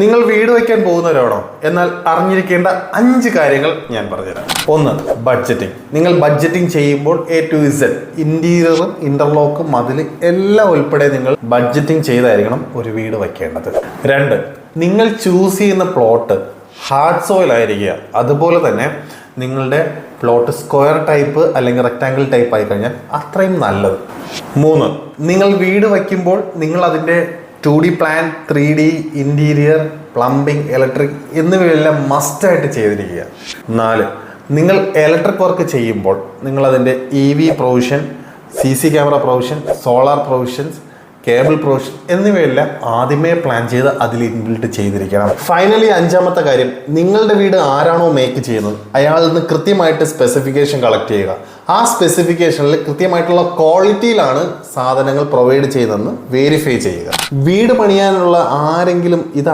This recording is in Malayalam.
നിങ്ങൾ വീട് വയ്ക്കാൻ പോകുന്നവരാണോ? എന്നാൽ അറിഞ്ഞിരിക്കേണ്ട 5 കാര്യങ്ങൾ ഞാൻ പറഞ്ഞുതരാം. 1. ബഡ്ജറ്റിംഗ്. നിങ്ങൾ ബഡ്ജറ്റിംഗ് ചെയ്യുമ്പോൾ A to Z ഇന്റീരിയറും ഇന്റർലോക്കും മതിൽ എല്ലാം ഉൾപ്പെടെ നിങ്ങൾ ബഡ്ജറ്റിംഗ് ചെയ്തായിരിക്കണം ഒരു വീട് വയ്ക്കേണ്ടത്. 2. നിങ്ങൾ ചൂസ് ചെയ്യുന്ന പ്ലോട്ട് ഹാർഡ് സോയിൽ ആയിരിക്കുക. അതുപോലെ തന്നെ നിങ്ങളുടെ പ്ലോട്ട് സ്ക്വയർ ടൈപ്പ് അല്ലെങ്കിൽ റെക്ടാങ്കിൾ ടൈപ്പ് ആയി കഴിഞ്ഞാൽ അത്രയും നല്ലത്. 3. നിങ്ങൾ വീട് വയ്ക്കുമ്പോൾ നിങ്ങൾ അതിൻ്റെ 2D plan, 3D interior, plumbing, electric എന്നിവയെല്ലാം മസ്റ്റായിട്ട് ചെയ്തിരിക്കുക. 4. നിങ്ങൾ ഇലക്ട്രിക് വർക്ക് ചെയ്യുമ്പോൾ നിങ്ങൾ അതിൻ്റെ EV provision, CC camera provision, solar provisions, cable provision എന്നിവയെല്ലാം ആദ്യമേ പ്ലാൻ ചെയ്ത് അതിൽ ഇൻബിൽറ്റ് ചെയ്തിരിക്കണം. ഫൈനലി 5ാമത്തെ കാര്യം, നിങ്ങളുടെ വീട് ആരാണോ മേക്ക് ചെയ്യുന്നത് അയാളിൽ നിന്ന് കൃത്യമായിട്ട് സ്പെസിഫിക്കേഷൻ കളക്ട് ചെയ്യുക. ആ സ്പെസിഫിക്കേഷനിൽ കൃത്യമായിട്ടുള്ള ക്വാളിറ്റിയിലാണ് സാധനങ്ങൾ പ്രൊവൈഡ് ചെയ്യുന്നതെന്ന് വെരിഫൈ ചെയ്യുക. വീട് പണിയാനുള്ള ആരെങ്കിലും ഇത്